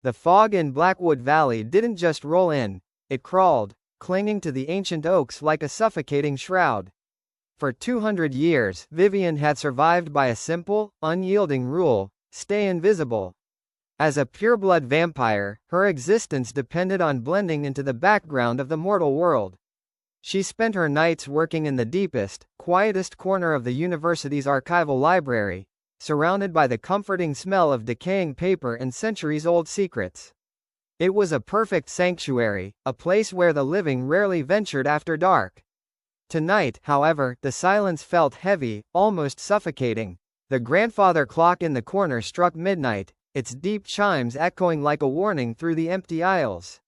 The fog in Blackwood Valley didn't just roll in, it crawled, clinging to the ancient oaks like a suffocating shroud. For 200 years, Vivian had survived by a simple, unyielding rule: stay invisible. As a pureblood vampire, her existence depended on blending into the background of the mortal world. She spent her nights working in the deepest, quietest corner of the university's archival library, surrounded by the comforting smell of decaying paper and centuries-old secrets. It was a perfect sanctuary, a place where the living rarely ventured after dark. Tonight, however, the silence felt heavy, almost suffocating. The grandfather clock in the corner struck midnight, its deep chimes echoing like a warning through the empty aisles.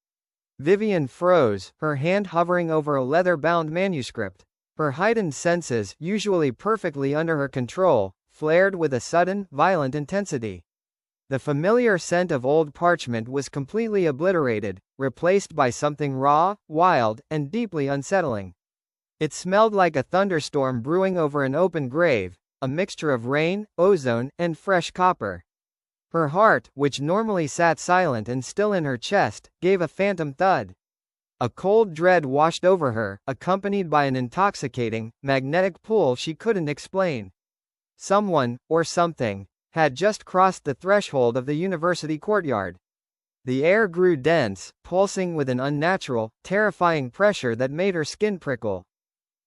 Vivian froze, her hand hovering over a leather-bound manuscript. Her heightened senses, usually perfectly under her control, flared with a sudden, violent intensity. The familiar scent of old parchment was completely obliterated, replaced by something raw, wild, and deeply unsettling. It smelled like a thunderstorm brewing over an open grave, a mixture of rain, ozone, and fresh copper. Her heart, which normally sat silent and still in her chest, gave a phantom thud. A cold dread washed over her, accompanied by an intoxicating, magnetic pull she couldn't explain. Someone, or something, had just crossed the threshold of the university courtyard. The air grew dense, pulsing with an unnatural, terrifying pressure that made her skin prickle.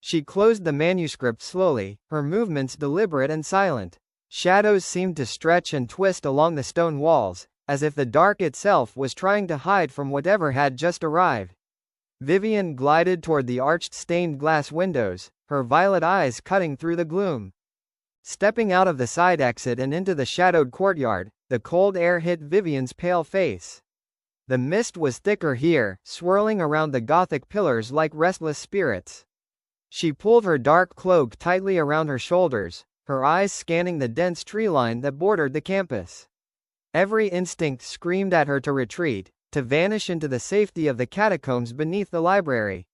She closed the manuscript slowly, her movements deliberate and silent. Shadows seemed to stretch and twist along the stone walls, as if the dark itself was trying to hide from whatever had just arrived. Vivian glided toward the arched stained glass windows, her violet eyes cutting through the gloom. Stepping out of the side exit and into the shadowed courtyard, the cold air hit Vivian's pale face. The mist was thicker here, swirling around the Gothic pillars like restless spirits. She pulled her dark cloak tightly around her shoulders, her eyes scanning the dense tree line that bordered the campus. Every instinct screamed at her to retreat, to vanish into the safety of the catacombs beneath the library.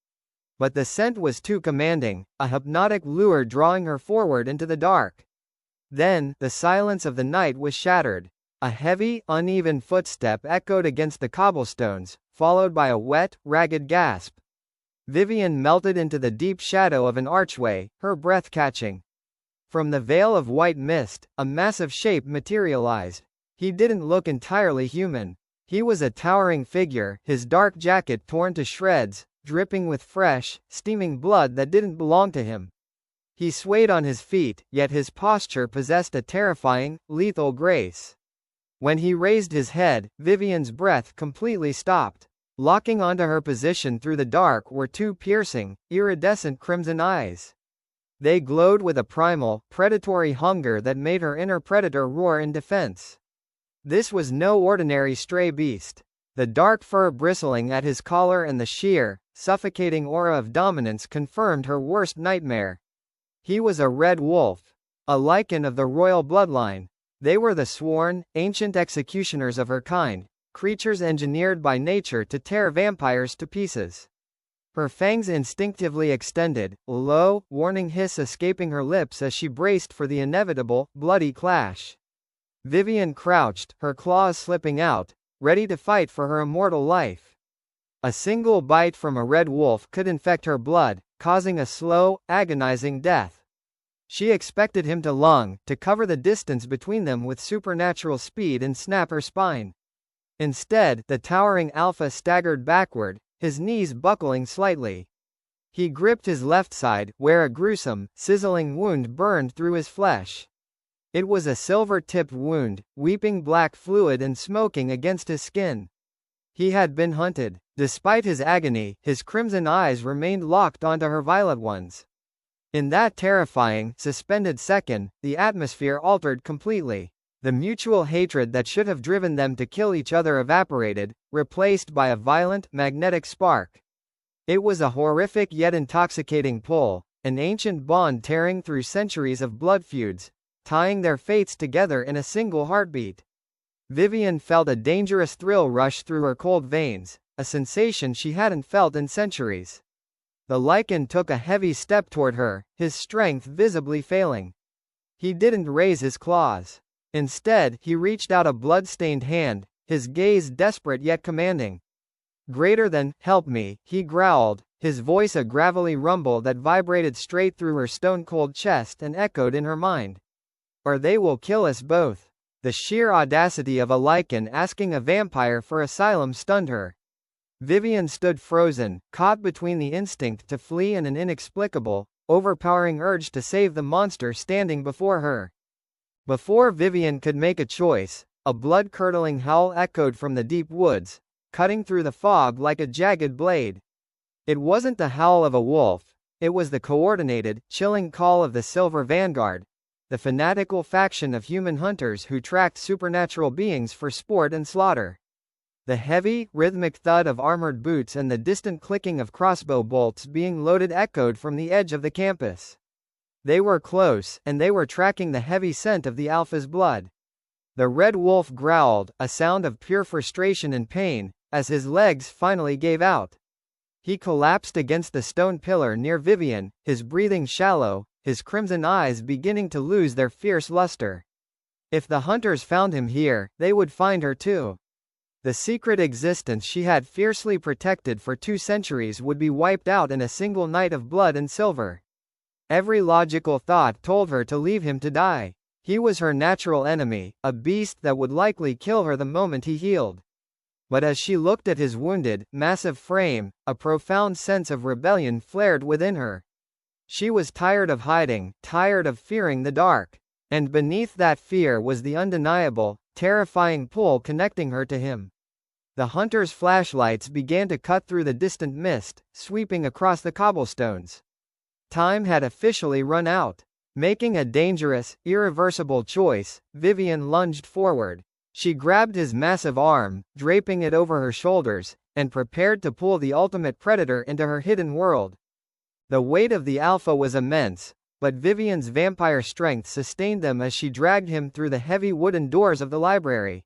But the scent was too commanding, a hypnotic lure drawing her forward into the dark. Then, the silence of the night was shattered. A heavy, uneven footstep echoed against the cobblestones, followed by a wet, ragged gasp. Vivian melted into the deep shadow of an archway, her breath catching. From the veil of white mist, a massive shape materialized. He didn't look entirely human. He was a towering figure, his dark jacket torn to shreds, dripping with fresh, steaming blood that didn't belong to him. He swayed on his feet, yet his posture possessed a terrifying, lethal grace. When he raised his head, Vivian's breath completely stopped. Locking onto her position through the dark were two piercing, iridescent crimson eyes. They glowed with a primal, predatory hunger that made her inner predator roar in defense. This was no ordinary stray beast. The dark fur bristling at his collar and the sheer, suffocating aura of dominance confirmed her worst nightmare. He was a red wolf. A lycan of the royal bloodline. They were the sworn, ancient executioners of her kind, creatures engineered by nature to tear vampires to pieces. Her fangs instinctively extended, a low, warning hiss escaping her lips as she braced for the inevitable, bloody clash. Vivian crouched, her claws slipping out, ready to fight for her immortal life. A single bite from a red wolf could infect her blood, causing a slow, agonizing death. She expected him to lung, to cover the distance between them with supernatural speed and snap her spine. Instead, the towering alpha staggered backward, his knees buckling slightly. He gripped his left side, where a gruesome, sizzling wound burned through his flesh. It was a silver-tipped wound, weeping black fluid and smoking against his skin. He had been hunted. Despite his agony, his crimson eyes remained locked onto her violet ones. In that terrifying, suspended second, the atmosphere altered completely. The mutual hatred that should have driven them to kill each other evaporated, replaced by a violent, magnetic spark. It was a horrific yet intoxicating pull, an ancient bond tearing through centuries of blood feuds, tying their fates together in a single heartbeat. Vivian felt a dangerous thrill rush through her cold veins, a sensation she hadn't felt in centuries. The lycan took a heavy step toward her, his strength visibly failing. He didn't raise his claws. Instead, he reached out a blood-stained hand, his gaze desperate yet commanding. Greater than, help me, he growled, his voice a gravelly rumble that vibrated straight through her stone-cold chest and echoed in her mind. Or they will kill us both. The sheer audacity of a Lycan asking a vampire for asylum stunned her. Vivian stood frozen, caught between the instinct to flee and an inexplicable, overpowering urge to save the monster standing before her. Before Vivian could make a choice, a blood-curdling howl echoed from the deep woods, cutting through the fog like a jagged blade. It wasn't the howl of a wolf, it was the coordinated, chilling call of the Silver Vanguard, the fanatical faction of human hunters who tracked supernatural beings for sport and slaughter. The heavy, rhythmic thud of armored boots and the distant clicking of crossbow bolts being loaded echoed from the edge of the campus. They were close, and they were tracking the heavy scent of the Alpha's blood. The red wolf growled, a sound of pure frustration and pain, as his legs finally gave out. He collapsed against the stone pillar near Vivian, his breathing shallow, his crimson eyes beginning to lose their fierce luster. If the hunters found him here, they would find her too. The secret existence she had fiercely protected for 2 centuries would be wiped out in a single night of blood and silver. Every logical thought told her to leave him to die. He was her natural enemy, a beast that would likely kill her the moment he healed. But as she looked at his wounded, massive frame, a profound sense of rebellion flared within her. She was tired of hiding, tired of fearing the dark. And beneath that fear was the undeniable, terrifying pull connecting her to him. The hunter's flashlights began to cut through the distant mist, sweeping across the cobblestones. Time had officially run out. Making a dangerous, irreversible choice, Vivian lunged forward. She grabbed his massive arm, draping it over her shoulders, and prepared to pull the ultimate predator into her hidden world. The weight of the Alpha was immense, but Vivian's vampire strength sustained them as she dragged him through the heavy wooden doors of the library.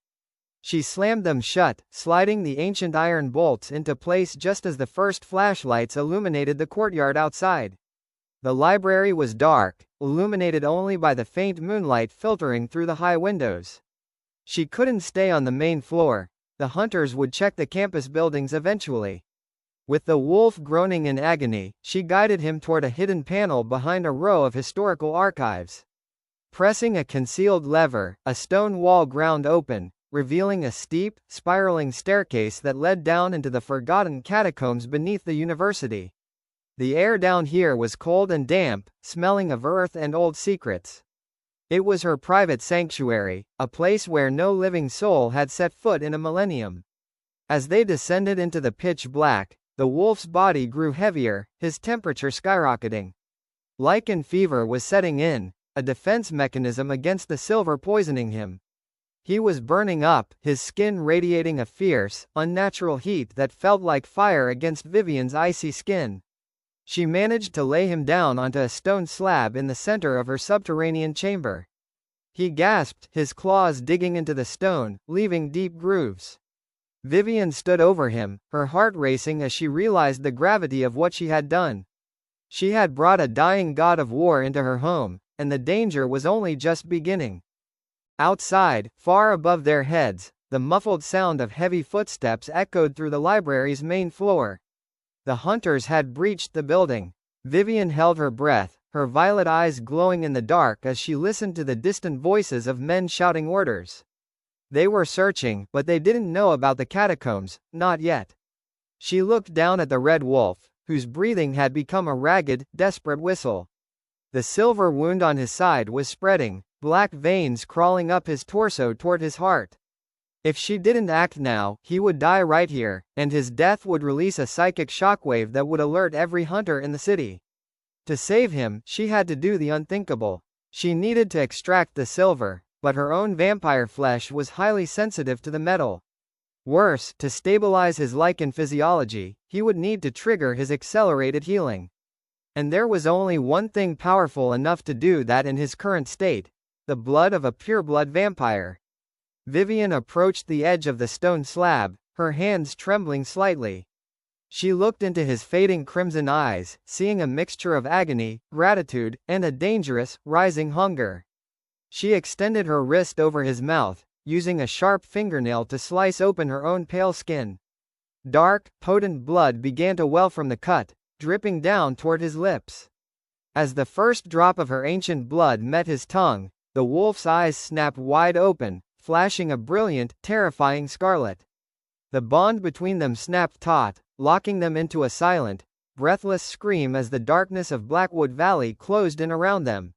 She slammed them shut, sliding the ancient iron bolts into place just as the first flashlights illuminated the courtyard outside. The library was dark, illuminated only by the faint moonlight filtering through the high windows. She couldn't stay on the main floor. The hunters would check the campus buildings eventually. With the wolf groaning in agony, she guided him toward a hidden panel behind a row of historical archives. Pressing a concealed lever, a stone wall ground open, revealing a steep, spiraling staircase that led down into the forgotten catacombs beneath the university. The air down here was cold and damp, smelling of earth and old secrets. It was her private sanctuary, a place where no living soul had set foot in a millennium. As they descended into the pitch black, the wolf's body grew heavier, his temperature skyrocketing. Lycan fever was setting in, a defense mechanism against the silver poisoning him. He was burning up, his skin radiating a fierce, unnatural heat that felt like fire against Vivian's icy skin. She managed to lay him down onto a stone slab in the center of her subterranean chamber. He gasped, his claws digging into the stone, leaving deep grooves. Vivian stood over him, her heart racing as she realized the gravity of what she had done. She had brought a dying god of war into her home, and the danger was only just beginning. Outside, far above their heads, the muffled sound of heavy footsteps echoed through the library's main floor. The hunters had breached the building. Vivian held her breath, her violet eyes glowing in the dark as she listened to the distant voices of men shouting orders. They were searching, but they didn't know about the catacombs, not yet. She looked down at the red wolf, whose breathing had become a ragged, desperate whistle. The silver wound on his side was spreading, black veins crawling up his torso toward his heart. If she didn't act now, he would die right here, and his death would release a psychic shockwave that would alert every hunter in the city. To save him, she had to do the unthinkable. She needed to extract the silver, but her own vampire flesh was highly sensitive to the metal. Worse, to stabilize his Lycan physiology, he would need to trigger his accelerated healing. And there was only one thing powerful enough to do that in his current state: the blood of a pureblood vampire. Vivian approached the edge of the stone slab, her hands trembling slightly. She looked into his fading crimson eyes, seeing a mixture of agony, gratitude, and a dangerous, rising hunger. She extended her wrist over his mouth, using a sharp fingernail to slice open her own pale skin. Dark, potent blood began to well from the cut, dripping down toward his lips. As the first drop of her ancient blood met his tongue, the wolf's eyes snapped wide open, flashing a brilliant, terrifying scarlet. The bond between them snapped taut, locking them into a silent, breathless scream as the darkness of Blackwood Valley closed in around them.